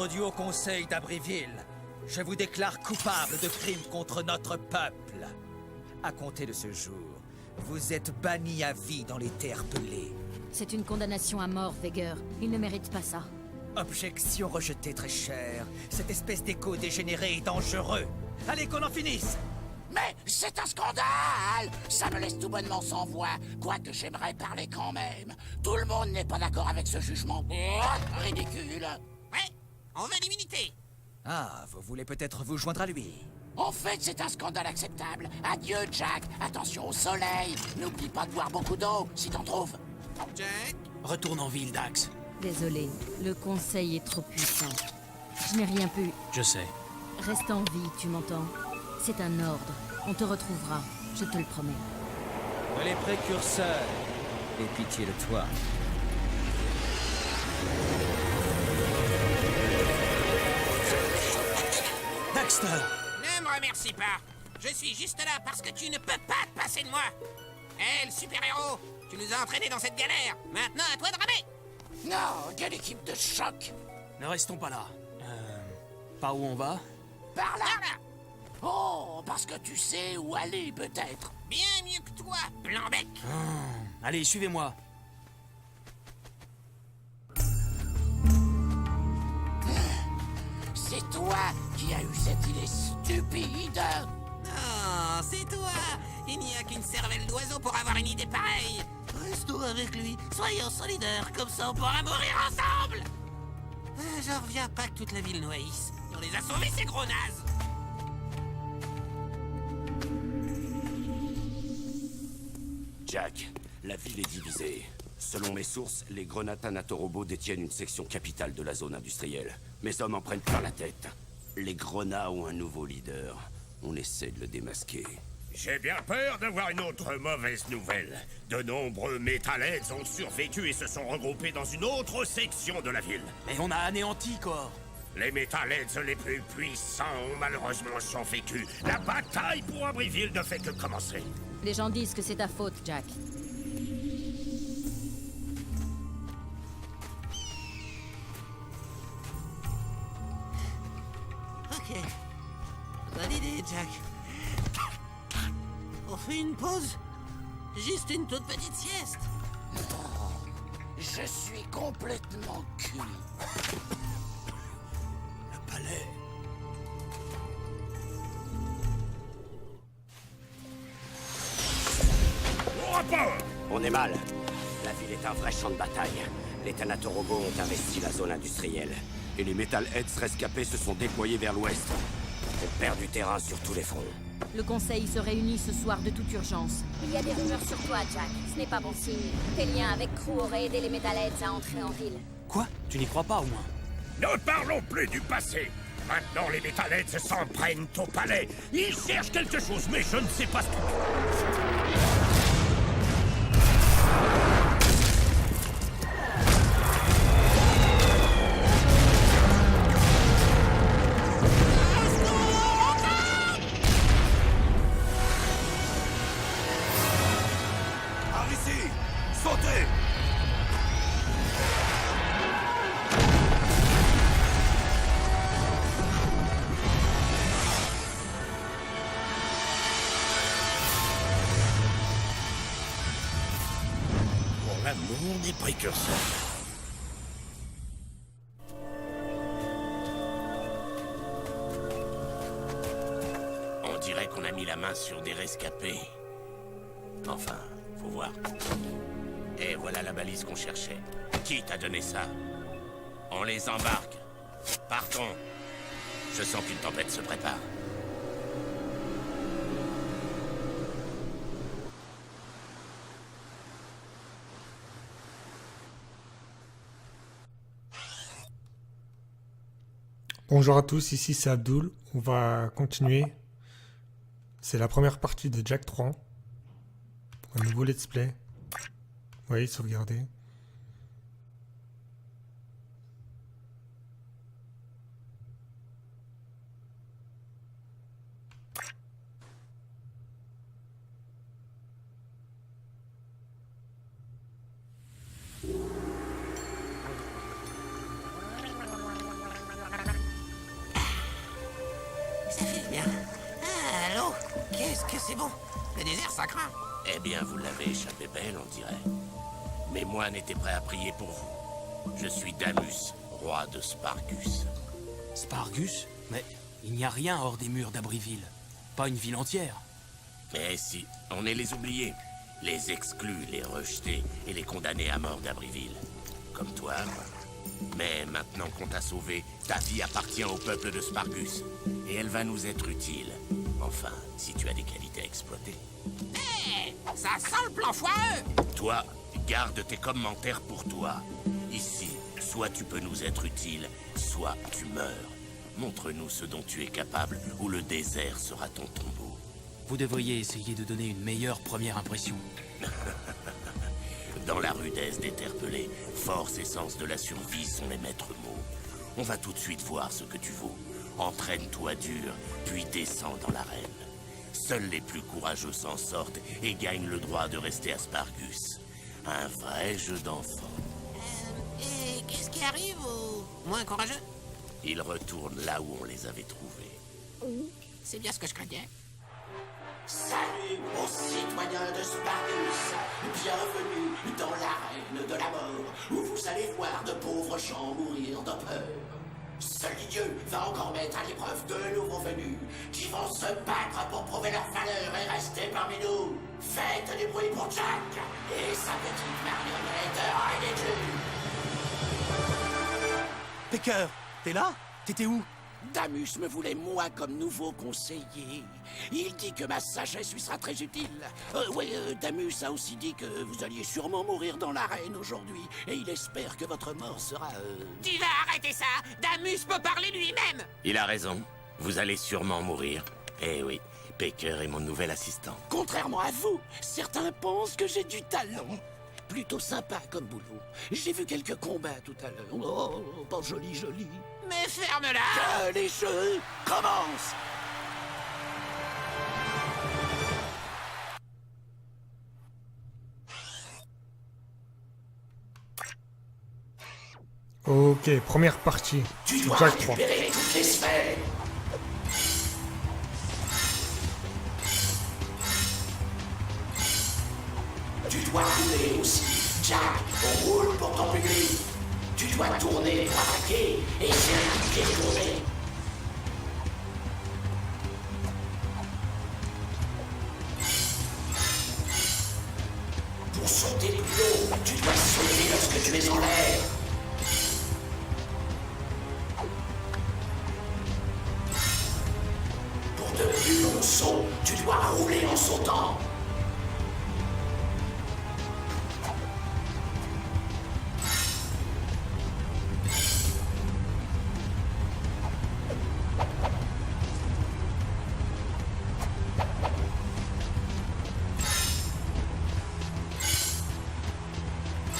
Ordre du Haut Conseil d'Abbeville. Je vous déclare coupable de crimes contre notre peuple. À compter de ce jour, vous êtes banni à vie dans les terres pelées. C'est une condamnation à mort, Veger. Il ne mérite pas ça. Objection rejetée, très chère. Cette espèce d'écho dégénéré est dangereux. Allez, qu'on en finisse! Mais c'est un scandale! Ça me laisse tout bonnement sans voix, quoique j'aimerais parler quand même. Tout le monde n'est pas d'accord avec ce jugement. Ridicule. Ouais, on veut l'immunité. Ah, vous voulez peut-être vous joindre à lui? En fait, c'est un scandale acceptable. Adieu, Jack. Attention au soleil. N'oublie pas de boire beaucoup d'eau, si t'en trouves. Jack? Retourne en ville, Dax. Désolé, le conseil est trop puissant. Je n'ai rien pu. Je sais. Reste en vie, tu m'entends? C'est un ordre. On te retrouvera, je te le promets. Les précurseurs. Et pitié de toi. Dexter! Ne me remercie pas. Je suis juste là parce que tu ne peux pas te passer de moi. Hé, le super-héros, tu nous as entraînés dans cette galère. Maintenant, à toi de ramer. Non, quelle équipe de choc. Ne restons pas là. Par où on va? Par là. Par là. Oh, parce que tu sais où aller, peut-être. Bien mieux que toi, Blanc-bec. Allez, suivez-moi. C'est toi qui as eu cette idée stupide. Non, c'est toi. Il n'y a qu'une cervelle d'oiseau pour avoir une idée pareille. Restons avec lui, soyons solidaires, comme ça on pourra mourir ensemble. J'en reviens pas que toute la ville nous haïsse. On les a sauvés, ces gros nazes. Jack, la ville est divisée. Selon mes sources, les Grenats Natorobo détiennent une section capitale de la zone industrielle. Mes hommes en prennent plein la tête. Les Grenats ont un nouveau leader. On essaie de le démasquer. J'ai bien peur d'avoir une autre mauvaise nouvelle. De nombreux Metalheads ont survécu et se sont regroupés dans une autre section de la ville. Mais on a anéanti, Cor. Les Metalheads les plus puissants ont malheureusement survécu. La bataille pour Abbeville ne fait que commencer. Les gens disent que c'est ta faute, Jack. Ok. Bonne idée, Jack. On fait une pause? Juste une toute petite sieste. Je suis complètement cuit. Le palais. Au rapport! On est mal. La ville est un vrai champ de bataille. Les Thanatorobo ont investi la zone industrielle. Et les Metalheads rescapés se sont déployés vers l'ouest. On perd du terrain sur tous les fronts. Le conseil se réunit ce soir de toute urgence. Il y a des rumeurs sur toi, Jack. Ce n'est pas bon signe. Tes liens avec Crew auraient aidé les Metalheads à entrer en ville. Quoi? Tu n'y crois pas, au moins? Ne parlons plus du passé. Maintenant, les Metalheads s'en prennent au palais. Ils cherchent quelque chose, mais je ne sais pas ce que... L'amour des précurseurs. On dirait qu'on a mis la main sur des rescapés. Enfin, faut voir. Et voilà la balise qu'on cherchait. Qui t'a donné ça? On les embarque. Partons. Je sens qu'une tempête se prépare. Bonjour à tous, ici c'est Abdul. On va continuer. C'est la première partie de Jack 3. Un nouveau let's play. Oui, sauvegardez. c'est bon. Le désert, ça craint. Eh bien, vous l'avez échappé belle, on dirait. Mes moines étaient prêts à prier pour vous. Je suis Damus, roi de Spargus. Spargus? Mais il n'y a rien hors des murs d'Abriville. Pas une ville entière. Mais si, on est les oubliés. Les exclus, les rejetés et les condamnés à mort d'Abriville. Comme toi, quoi. Mais maintenant qu'on t'a sauvé, ta vie appartient au peuple de Spargus. Et elle va nous être utile. Enfin, si tu as des qualités à exploiter. Hé, ça sent le plan foireux. Toi, garde tes commentaires pour toi. Ici, soit tu peux nous être utile, soit tu meurs. Montre-nous ce dont tu es capable, ou le désert sera ton tombeau. Vous devriez essayer de donner une meilleure première impression. Dans la rudesse des terres pelées, force et sens de la survie sont les maîtres mots. On va tout de suite voir ce que tu vaux. Entraîne-toi dur, puis descends dans l'arène. Seuls les plus courageux s'en sortent et gagnent le droit de rester à Spargus. Un vrai jeu d'enfant. Et qu'est-ce qui arrive aux moins courageux? Ils retournent là où on les avait trouvés. C'est bien ce que je craignais. Salut aux citoyens de Spargus. Bienvenue dans l'arène de la mort, où vous allez voir de pauvres gens mourir de peur. Seul Dieu va encore mettre à l'épreuve de nouveaux venus, qui vont se battre pour prouver leur valeur et rester parmi nous. Faites du bruit pour Jack et sa petite marionnette ridicule. Pecker, t'es là? T'étais où? Damus me voulait moi comme nouveau conseiller. Il dit que ma sagesse lui sera très utile. Damus a aussi dit que vous alliez sûrement mourir dans l'arène aujourd'hui. Et il espère que votre mort sera... Tu vas arrêter ça. Damus peut parler lui-même. Il a raison. Vous allez sûrement mourir. Eh oui, Pecker est mon nouvel assistant. Contrairement à vous, certains pensent que j'ai du talent. Plutôt sympa comme boulot. J'ai vu quelques combats tout à l'heure. Oh, pas joli, joli. Mais ferme-la. Que les jeux commencent. Ok, première partie. Tu dois Jack 3. récupérer toutes les sphères. Tu dois rouler aussi. Jack, on roule pour ton public. Tu dois tourner pour attaquer et c'est tourner. Pour sauter plus haut, tu dois sauter lorsque tu es en l'air. Pour de plus longs sauts, tu dois rouler en sautant.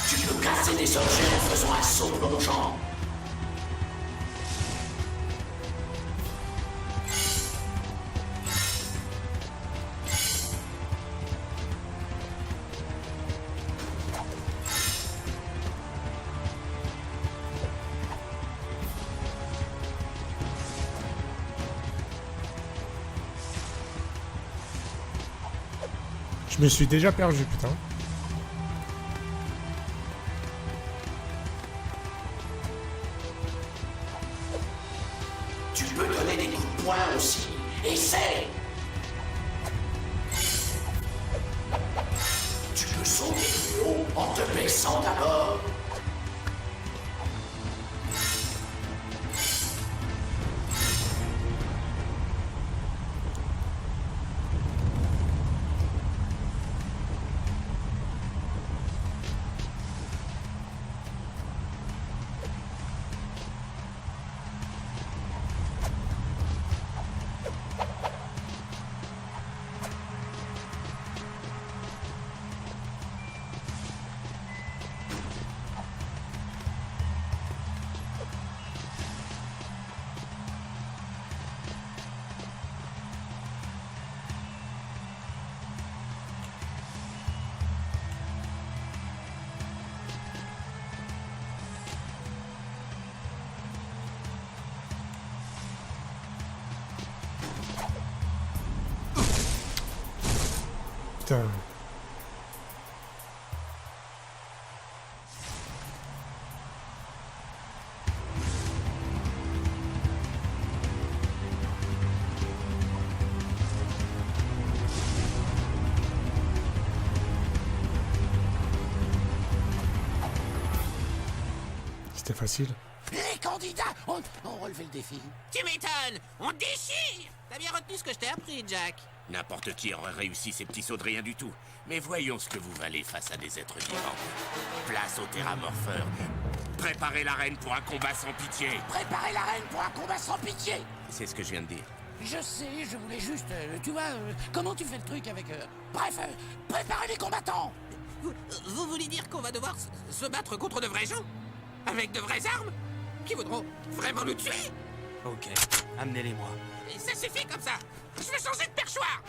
Tu peux casser des objets en faisant un saut plongeant. Je me suis déjà perdu, putain. Tu peux donner des coups de poing aussi. Essaye. Tu peux sauter plus haut en te baissant d'abord. Putain. C'était facile. Les candidats ont relevé le défi. Tu m'étonnes. On déchire. T'as bien retenu ce que je t'ai appris, Jack. N'importe qui aurait réussi ces petits sauts de rien du tout. Mais voyons ce que vous valez face à des êtres vivants. Place au terramorpheur. Préparez l'arène pour un combat sans pitié. Préparez l'arène pour un combat sans pitié. C'est ce que je viens de dire. Je sais, je voulais juste... tu vois, comment tu fais le truc avec... Bref, préparez les combattants. Vous voulez dire qu'on va devoir se battre contre de vrais gens? Avec de vraies armes? Qui voudront vraiment nous tuer? Ok, amenez-les-moi. Et ça suffit comme ça. Je vais changer de perchoir.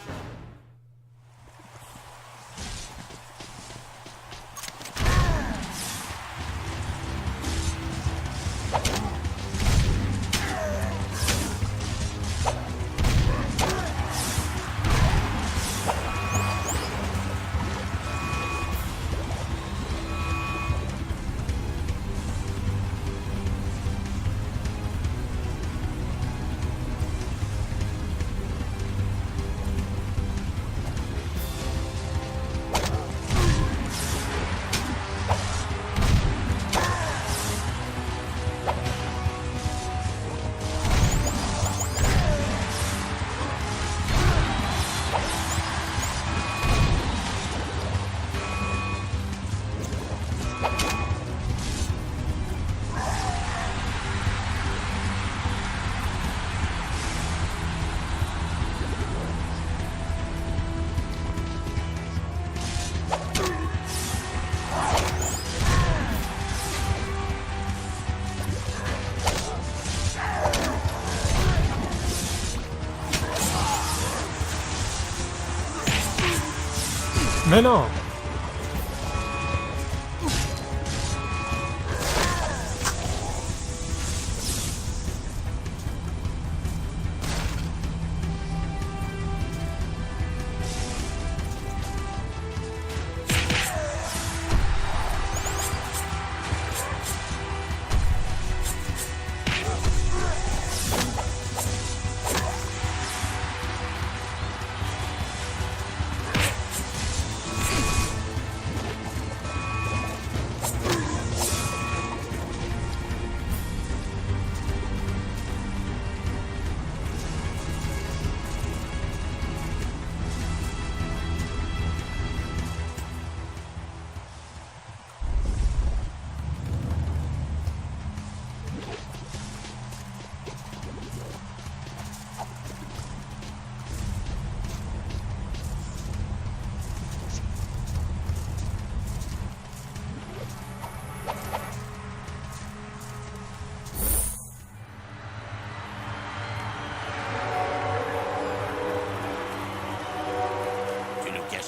Mais non!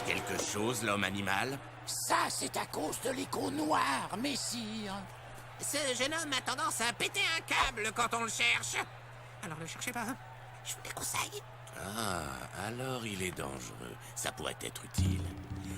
Quelque chose, l'homme animal? Ça, c'est à cause de l'écho noir, messire. Ce jeune homme a tendance à péter un câble quand on le cherche. Alors ne cherchez pas, hein. Je vous déconseille. Ah, alors il est dangereux. Ça pourrait être utile.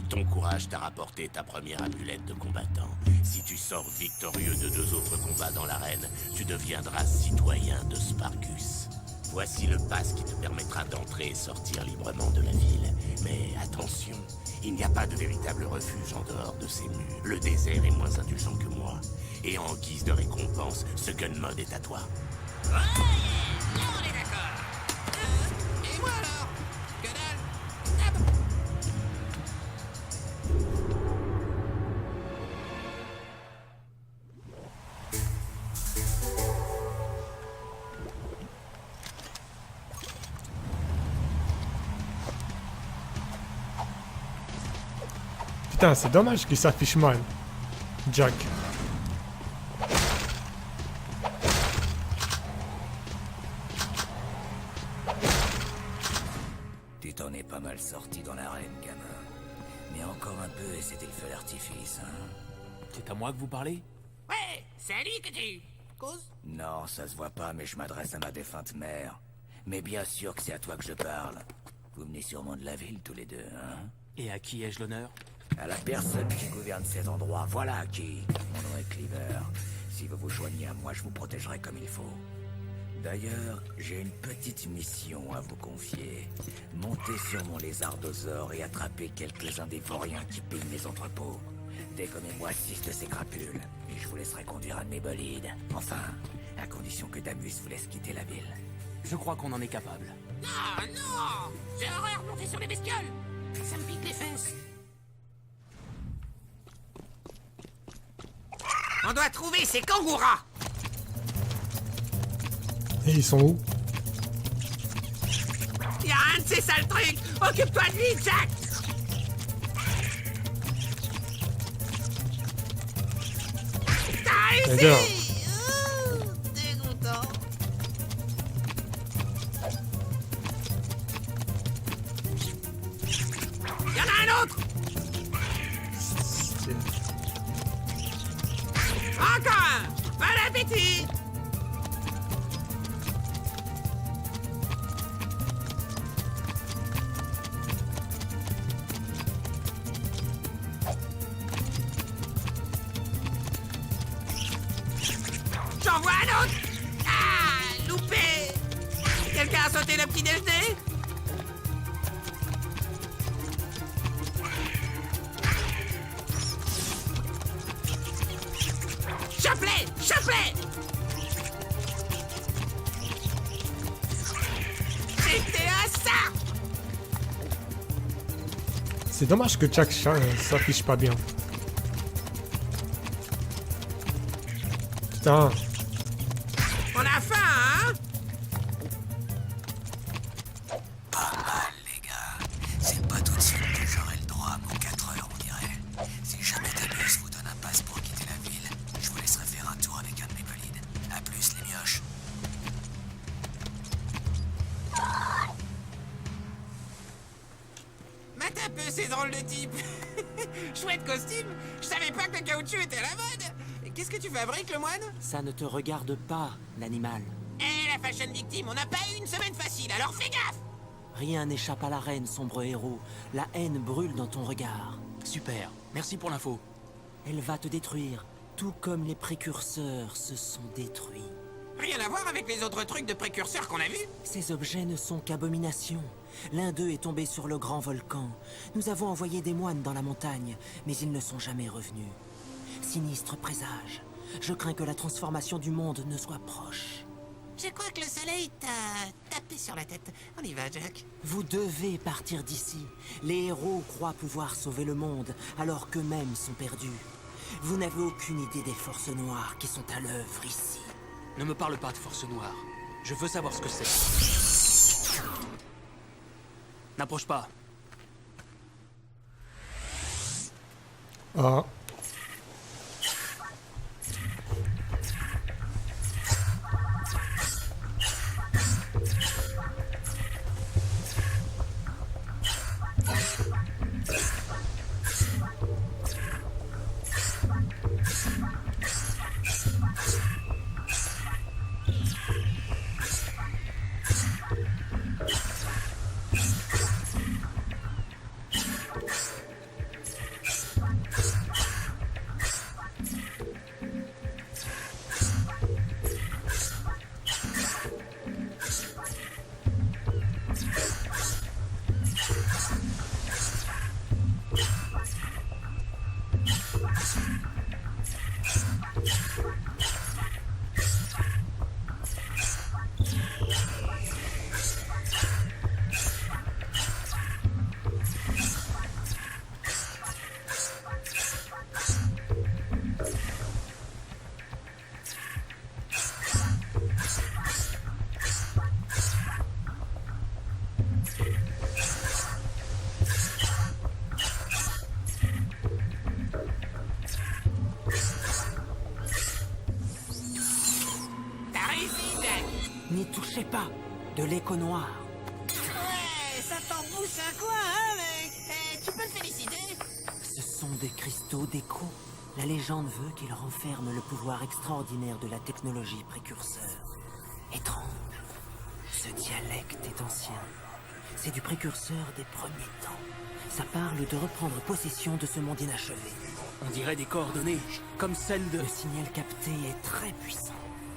Ton courage t'a rapporté ta première amulette de combattant. Si tu sors victorieux de 2 autres combats dans l'arène, tu deviendras citoyen de Spargus. Voici le pass qui te permettra d'entrer et sortir librement de la ville. Mais attention, il n'y a pas de véritable refuge en dehors de ces murs. Le désert est moins indulgent que moi. Et en guise de récompense, ce gun mode est à toi. Ouais, là on est d'accord. Et moi alors? Que dalle? Ah bon. Putain, c'est dommage qu'il s'affiche mal. Jack. Tu t'en es pas mal sorti dans l'arène, gamin. Mais encore un peu et c'était le feu d'artifice, hein? C'est à moi que vous parlez? Ouais, c'est à lui que tu causes? Non, ça se voit pas, mais je m'adresse à ma défunte mère. Mais bien sûr que c'est à toi que je parle. Vous venez sûrement de la ville tous les deux, hein? Et à qui ai-je l'honneur? À la personne qui gouverne cet endroit, voilà qui. Mon nom est Cleaver. Si vous vous joignez à moi, je vous protégerai comme il faut. D'ailleurs, j'ai une petite mission à vous confier. Montez sur mon lézardosaure et attrapez quelques-uns des vauriens qui pillent mes entrepôts. Dégommez-moi 6 de ces crapules, et je vous laisserai conduire un de mes bolides. Enfin, à condition que Damus vous laisse quitter la ville. Je crois qu'on en est capable. Non, non! J'ai horreur de monter sur les bestioles! Ça me pique les fesses. On doit trouver ces kangouras! Et ils sont où? Y'a un de ces sales trucs! Occupe-toi de lui, Jack! T'as D'accord. réussi! Dégoûtant. Y'en a un autre! Encore un! Bon appétit! J'en vois un autre! Ah! Loupé! Quelqu'un a sauté le petit déjeuner? Chope-les! Chope-les! C'était un ça! C'est dommage que Jack s'affiche pas bien. Putain. On a faim, hein? Pas mal, les gars. C'est pas tout de suite que j'aurai le droit à mon 4 heures, on dirait. Si jamais Damus vous donne un passe pour quitter la ville, je vous laisserai faire un tour avec un de mes bolides. A plus, les mioches. Mate un peu ces drôles de types. Chouette costume. Je savais pas que le caoutchouc était à la mode. Qu'est-ce que tu fabriques, le moine? Ça ne te regarde pas, l'animal. Eh, la fashion victime, on n'a pas eu une semaine facile, alors fais gaffe! Rien n'échappe à la reine, sombre héros. La haine brûle dans ton regard. Super, merci pour l'info. Elle va te détruire, tout comme les précurseurs se sont détruits. Rien à voir avec les autres trucs de précurseurs qu'on a vus? Ces objets ne sont qu'abominations. L'un d'eux est tombé sur le grand volcan. Nous avons envoyé des moines dans la montagne, mais ils ne sont jamais revenus. Sinistre présage. Je crains que la transformation du monde ne soit proche. Je crois que le soleil t'a tapé sur la tête. On y va, Jack. Vous devez partir d'ici. Les héros croient pouvoir sauver le monde, alors qu'eux-mêmes sont perdus. Vous n'avez aucune idée des forces noires qui sont à l'œuvre ici. Ne me parle pas de force noire. Je veux savoir ce que c'est. N'approche pas. Ah. N'y touchez pas. De l'écho noir. Ouais, ça t'embouche un coin, hein, mais tu peux le féliciter. Ce sont des cristaux d'écho. La légende veut qu'ils renferment le pouvoir extraordinaire de la technologie précurseur. Étrange. Ce dialecte est ancien. C'est du précurseur des premiers temps. Ça parle de reprendre possession de ce monde inachevé. On dirait des coordonnées, comme celles de... Le signal capté est très puissant.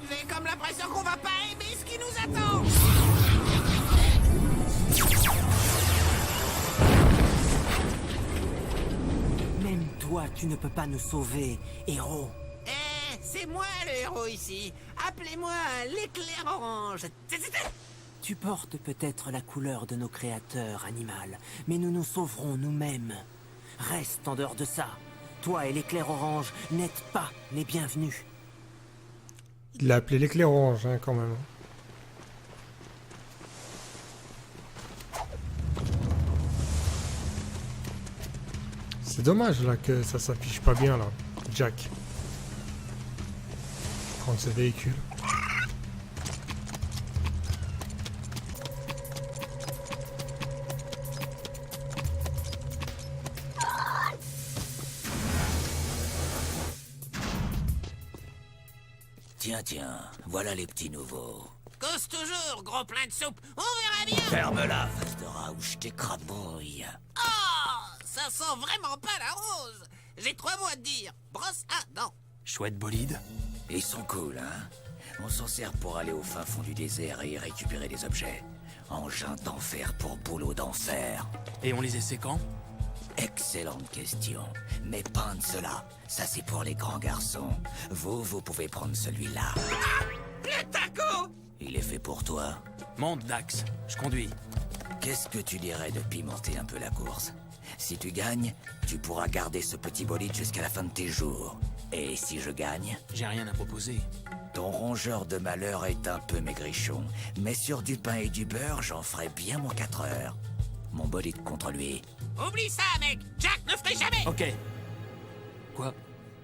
J'ai comme l'impression qu'on va pas aimer ce qui nous attend. Même toi, tu ne peux pas nous sauver, héros. C'est moi le héros ici. Appelez-moi l'éclair orange. Tu portes peut-être la couleur de nos créateurs, animal, mais nous nous sauverons nous-mêmes. Reste en dehors de ça. Toi et l'éclair orange n'êtes pas les bienvenus. Il l'a appelé l'éclair orange, hein, quand même. C'est dommage, là, que ça s'affiche pas bien, là. Jack. Prendre ce véhicule. Tiens, voilà les petits nouveaux. Cause toujours, gros plein de soupe. On verra bien. Ferme-la, face de rat, ou je t'écrabouille. Oh, ça sent vraiment pas la rose. J'ai 3 mots à te dire. Brosse à dents. Chouette bolide. Ils sont cool, hein? On s'en sert pour aller au fin fond du désert et y récupérer des objets. Engin d'enfer pour boulot d'enfer. Et on les essaie quand? Excellente question. Mais pas de cela. Ça, c'est pour les grands garçons. Vous pouvez prendre celui-là. Le taco. Il est fait pour toi. Monte, Dax. Je conduis. Qu'est-ce que tu dirais de pimenter un peu la course? Si tu gagnes, tu pourras garder ce petit bolide jusqu'à la fin de tes jours. Et si je gagne? J'ai rien à proposer. Ton rongeur de malheur est un peu maigrichon. Mais sur du pain et du beurre, j'en ferai bien mon 4 heures. Mon bolide contre lui. Oublie ça, mec. Jack ne ferait jamais. Ok. Quoi?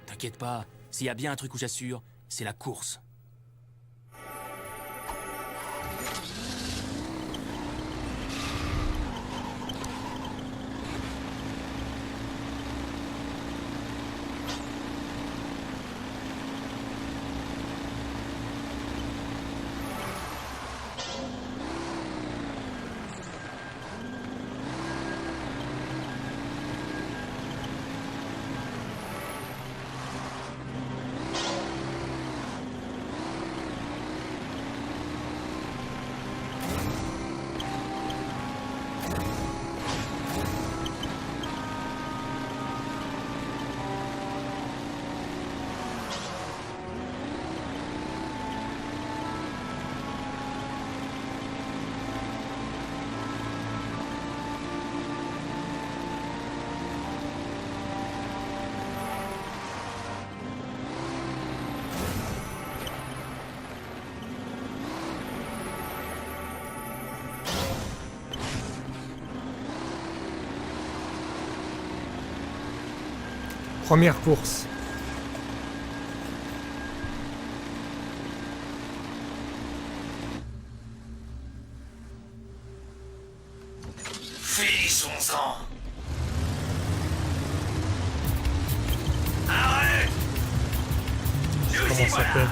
T'inquiète pas. S'il y a bien un truc où j'assure, c'est la course. Première course. Finissons-en. Arrête. Comment ça fait?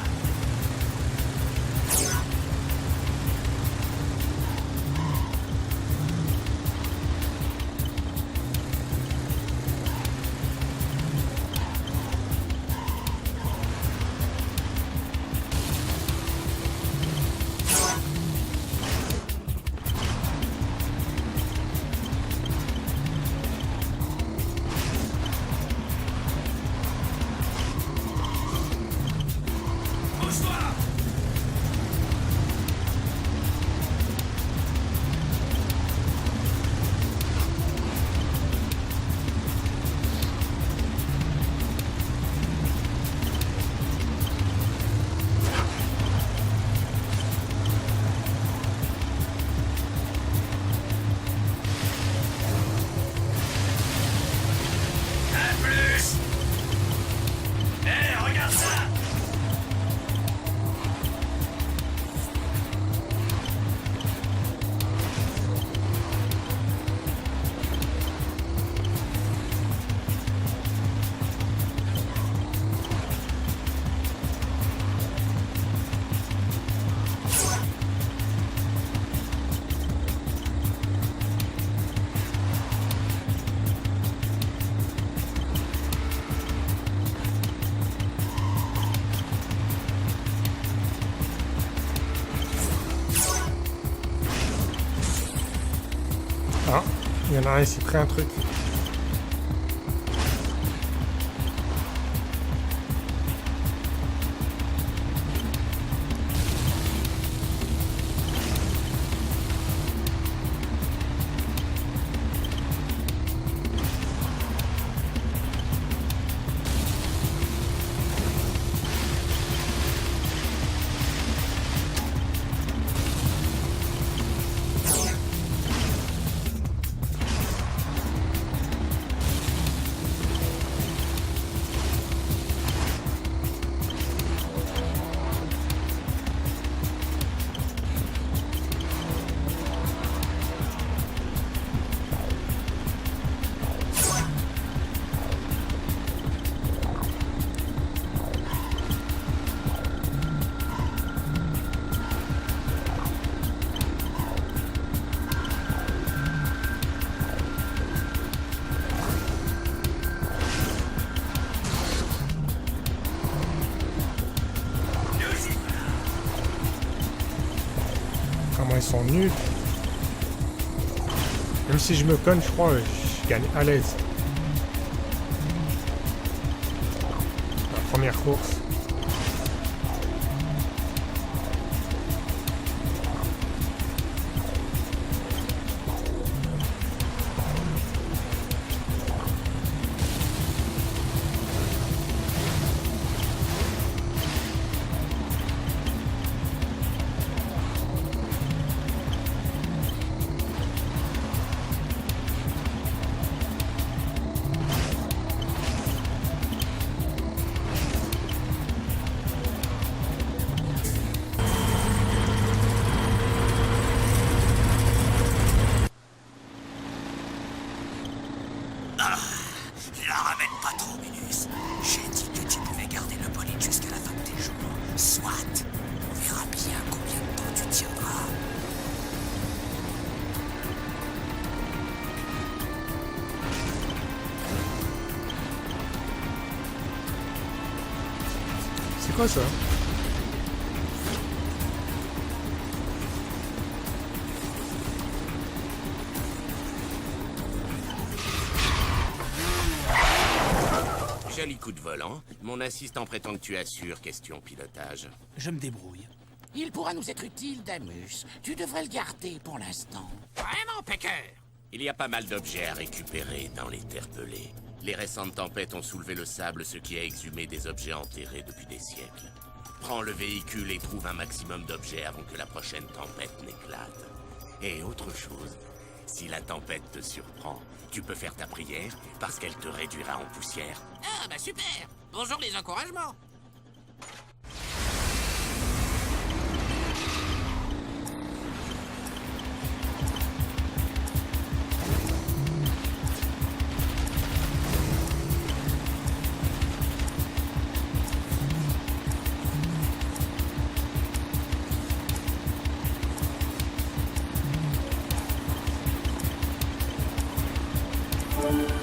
Il y en a un, il s'est pris un truc. Comment ils sont nuls. Même si je me conne, je crois, je gagne à l'aise. La première course. La ramène pas trop, Minus. J'ai dit que tu pouvais garder le bolide jusqu'à la fin de tes jours. Soit. On verra bien combien de temps tu tiendras. C'est quoi ça? Joli coup de volant. Mon assistant prétend que tu assures question pilotage. Je me débrouille. Il pourra nous être utile, Damus. Tu devrais le garder pour l'instant. Vraiment, Pecker? Il y a pas mal d'objets à récupérer dans les terres pelées. Les récentes tempêtes ont soulevé le sable, ce qui a exhumé des objets enterrés depuis des siècles. Prends le véhicule et trouve un maximum d'objets avant que la prochaine tempête n'éclate. Et autre chose, si la tempête te surprend, tu peux faire ta prière parce qu'elle te réduira en poussière. Ah, bah super! Bonjour les encouragements!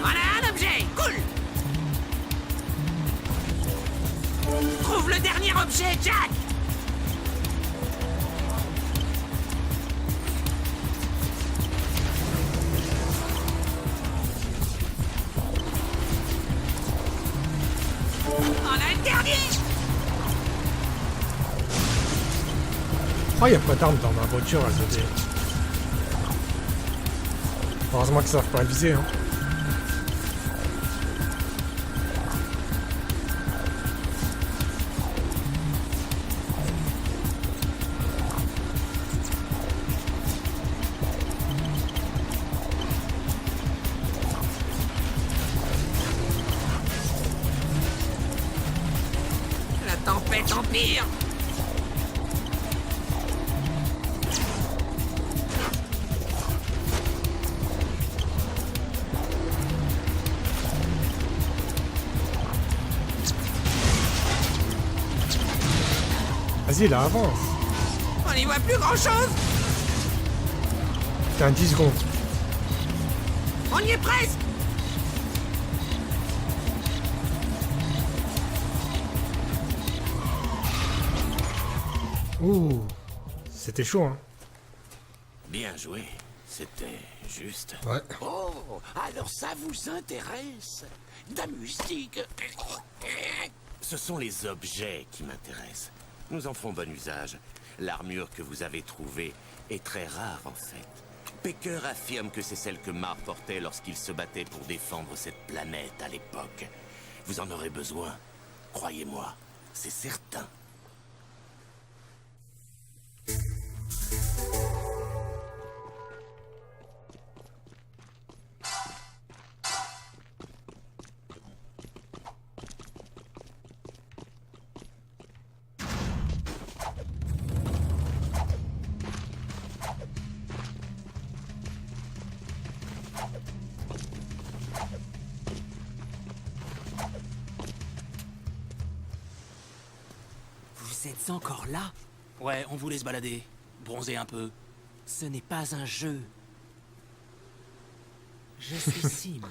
On a un objet! Cool! Trouve le dernier objet, Jack! On a le dernier! Oh, il n'y a pas d'armes dans ma voiture à sauter. Heureusement qu'ils savent pas viser, hein. La tempête empire! Vas-y, là, avance. On n'y voit plus grand-chose! T'as 10 secondes. On y est presque! Ouh, c'était chaud, hein. Bien joué. C'était juste. Ouais. Oh, alors ça vous intéresse? De la mystique? Ce sont les objets qui m'intéressent. Nous en ferons bon usage. L'armure que vous avez trouvée est très rare en fait. Pecker affirme que c'est celle que Mar portait lorsqu'il se battait pour défendre cette planète à l'époque. Vous en aurez besoin. Croyez-moi, c'est certain. Vous êtes encore là? Ouais, on voulait se balader, bronzer un peu. Ce n'est pas un jeu. Je suis Sim.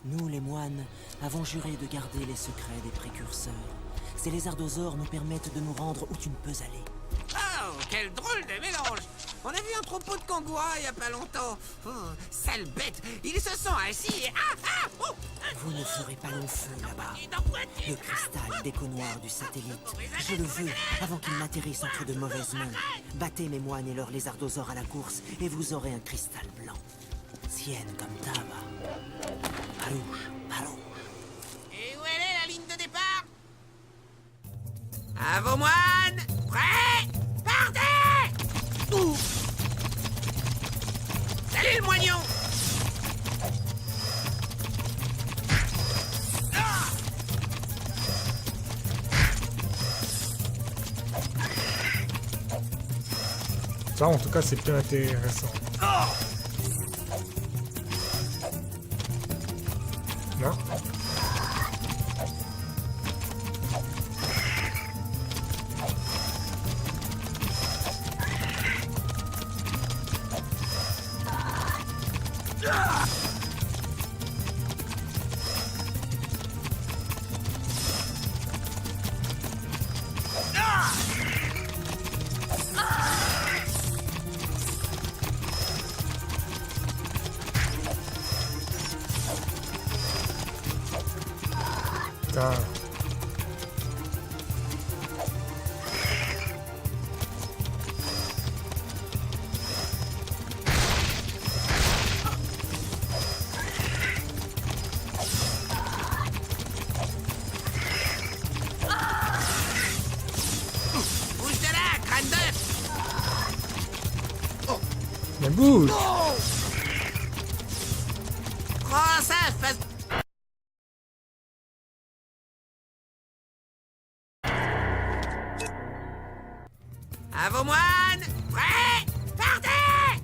Nous, les moines, avons juré de garder les secrets des précurseurs. Ces lézardosaures nous permettent de nous rendre où tu ne peux aller. Oh, quel drôle de mélange! On a vu un troupeau de kangourous il y a pas longtemps. Oh, sale bête! Ils se sont assis et... Vous ne ferez pas long feu là-bas. Le cristal d'écho-noir du satellite. Je le veux avant qu'il n'atterrisse entre de mauvaises mains. Battez mes moines et leurs lézardosaures à la course et vous aurez un cristal blanc. Cien comme Tava. Parouche, parouche. Et où elle est, la ligne de départ? À vos moines! Prêts? Partez! Ouh. Salut le moignon! Ça, en tout cas, c'est plus intéressant. Non? Putain. Bouge de là, crâne d'œuf! Mais bouge! Prends ça, face... À vos moines! Prêts? Partez!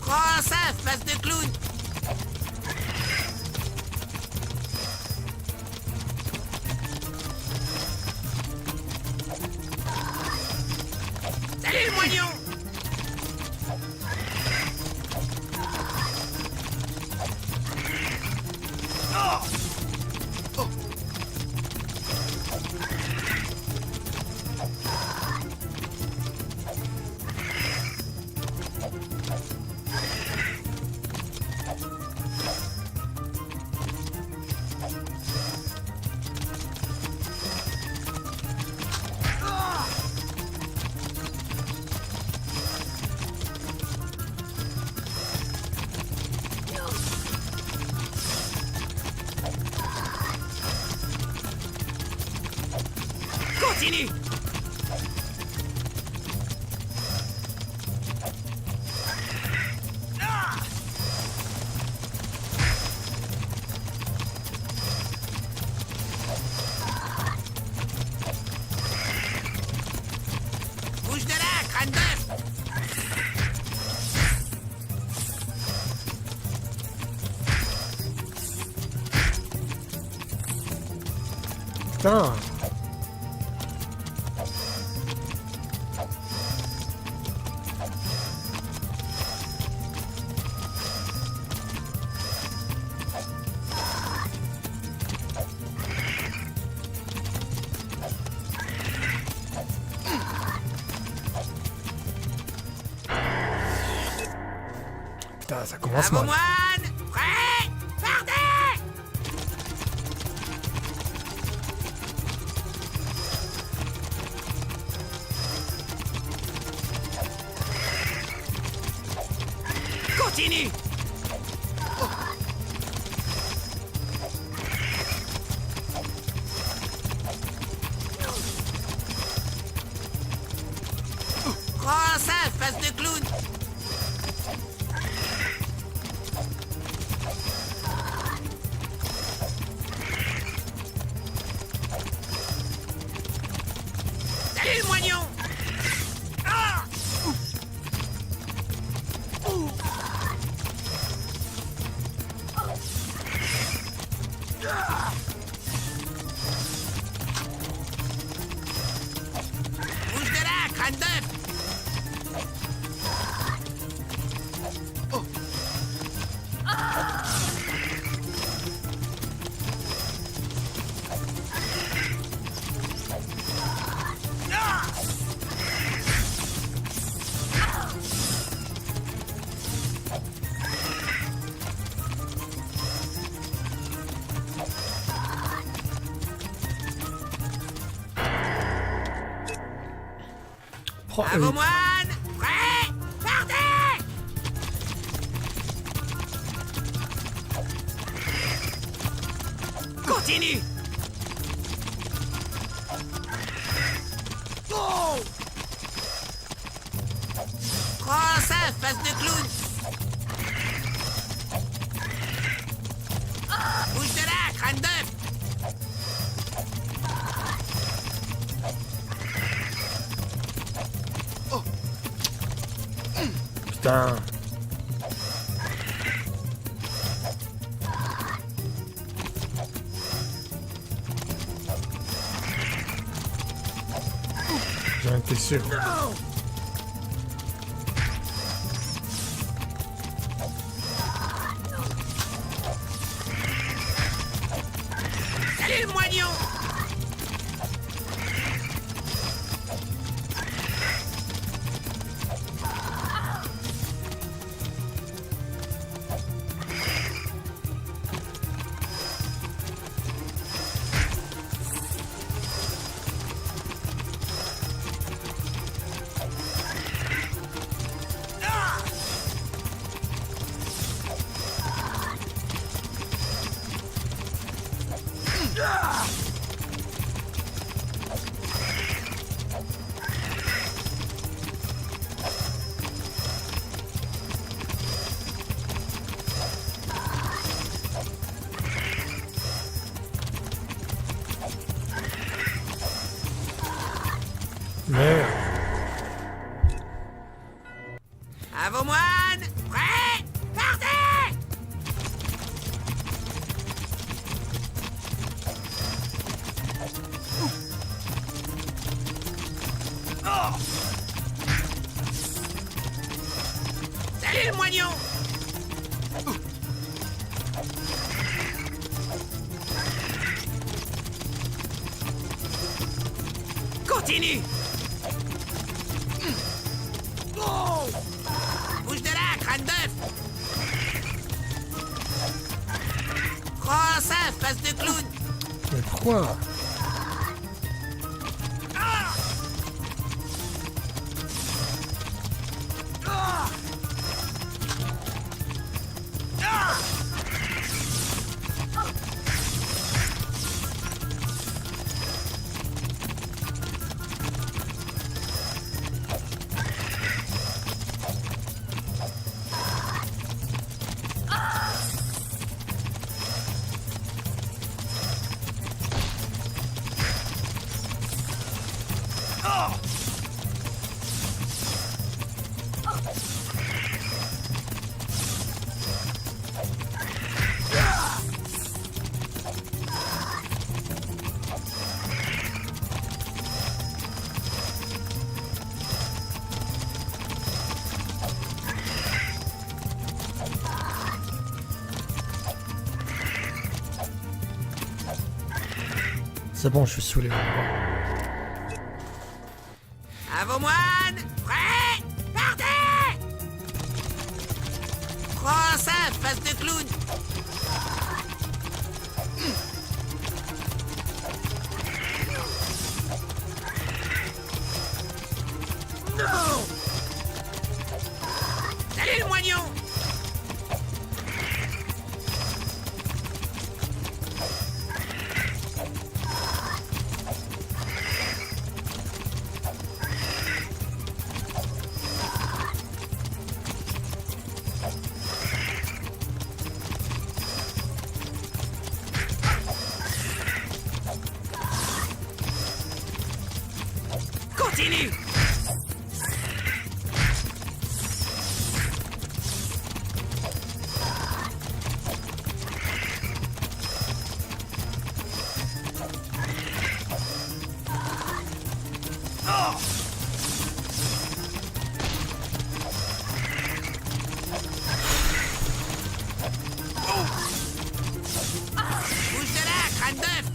Prends ça, face de clown! Salut le moignon! Continue! Bouge de là, crâne d'œuf! Putain! Putain, ça commence À vos mal. moines! Prêts? Partez! Continue! Prends ça, face de clown! Salut le moignon! Ah! Bouge de là, crâne d'œuf! Oh, À vos moines! Prêts? Partez! Continue! Oh! Prends ça, face de clown! Bouge de là, crâne d'œuf! putain. J'en étais sûr. Salut le moignon! Merde. À vos moines! Prêts? Partez! Oh! Salut le moignon! Continue! Oh! Bouge de là, crâne d'œuf! Prends ça, face de clown! Mais pourquoi? Ah! Ah! Ah! C'est bon, je suis saoulé. À vos moines! Prêts? Partez! Prends ça, face de clown. Non! Salut le moignon! Continue! Bouge de là, crâne d'œuf!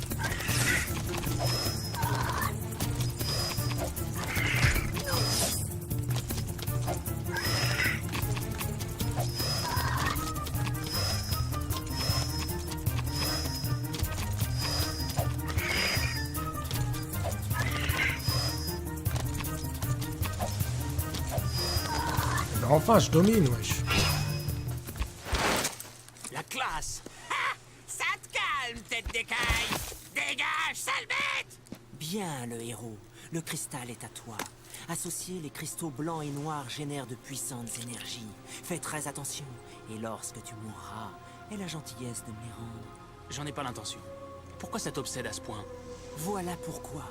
Ben enfin, je domine, wesh. La classe. Ah! Ça te calme, tête d'écaille! Dégage, sale bête! Bien, le héros. Le cristal est à toi. Associer les cristaux blancs et noirs génère de puissantes énergies. Fais très attention. Et lorsque tu mourras, aie la gentillesse de me les rendre. J'en ai pas l'intention. Pourquoi ça t'obsède à ce point? Voilà pourquoi.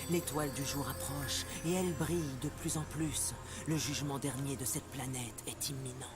L'étoile du jour approche, et elle brille de plus en plus. Le jugement dernier de cette planète est imminent.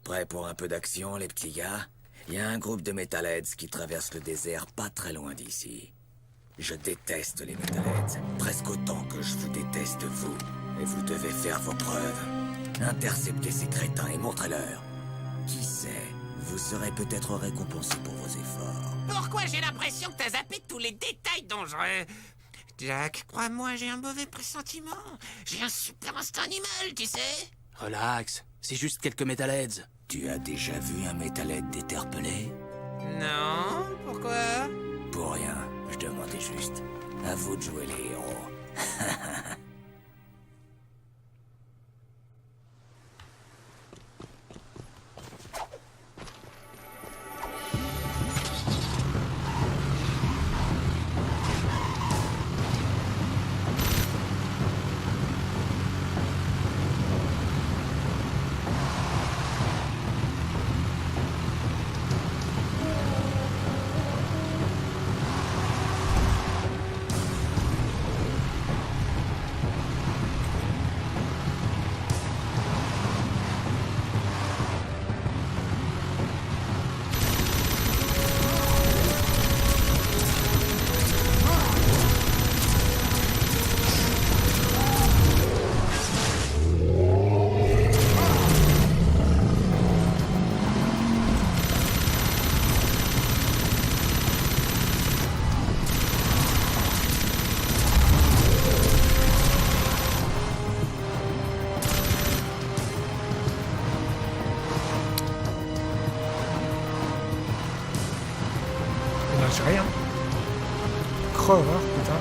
Prêt pour un peu d'action, les petits gars? Il y a un groupe de Metalheads qui traverse le désert pas très loin d'ici. Je déteste les Metalheads, presque autant que je vous déteste vous. Et vous devez faire vos preuves. Interceptez ces crétins et montrez-leur. Qui sait, vous serez peut-être récompensé pour vos efforts. Pourquoi j'ai l'impression que t'as zappé tous les détails dangereux? Jack, crois-moi, j'ai un mauvais pressentiment. J'ai un super instinct animal, tu sais. Relax, c'est juste quelques Metalheads. Tu as déjà vu un Metalhead déterpelé? Non, pourquoi? Pour rien, je demandais juste. À vous de jouer les héros. J'ai rien. Creveur, putain.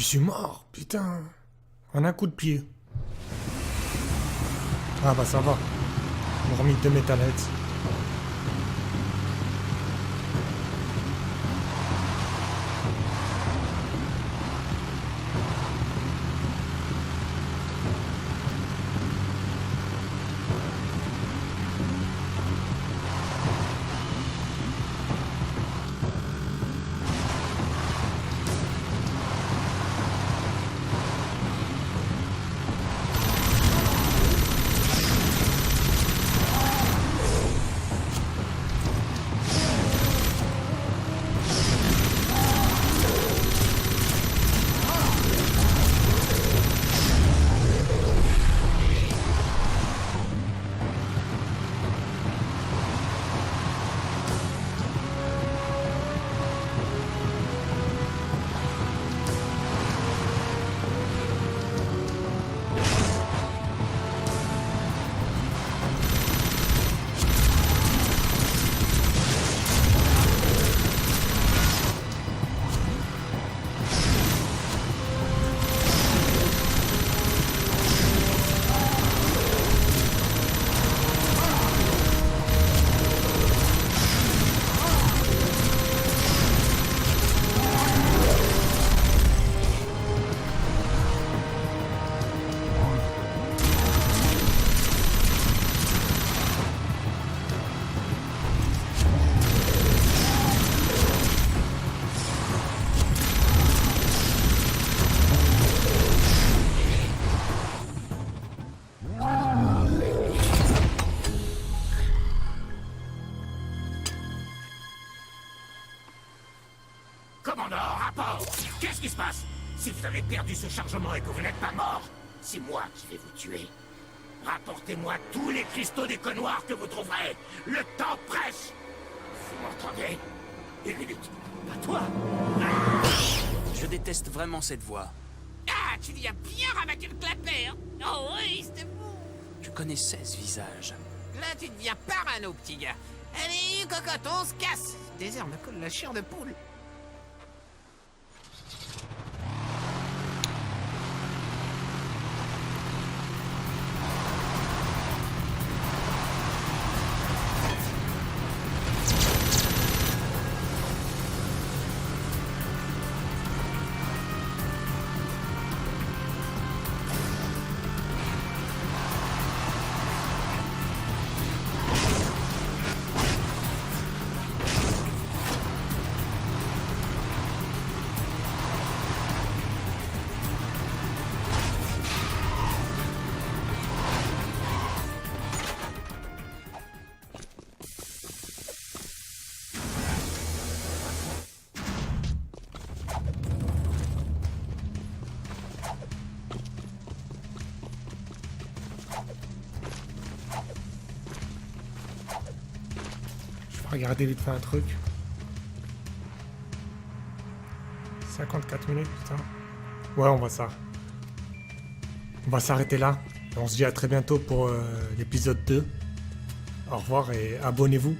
suis mort, putain. En un coup de pied. Ah bah ça va. On a remis 2 Metalheads. Commandant, rapport! Qu'est-ce qui se passe? Si vous avez perdu ce chargement et que vous n'êtes pas mort, c'est moi qui vais vous tuer. Rapportez-moi tous les cristaux des connoirs que vous trouverez. Le temps presse. Vous m'entendez? Une minute. À toi. Je déteste vraiment cette voix. Ah, tu lui as bien rabattu le clapet, hein? Oh oui, c'était bon. Je connaissais ce visage. Là, tu deviens parano, petit gars. Allez, cocotte, on se casse. Ce désert me colle la chair de poule. Regardez vite fait un truc. 54 minutes, putain. Ouais, on va s'arrêter là. On se dit à très bientôt pour l'épisode 2. Au revoir et abonnez-vous.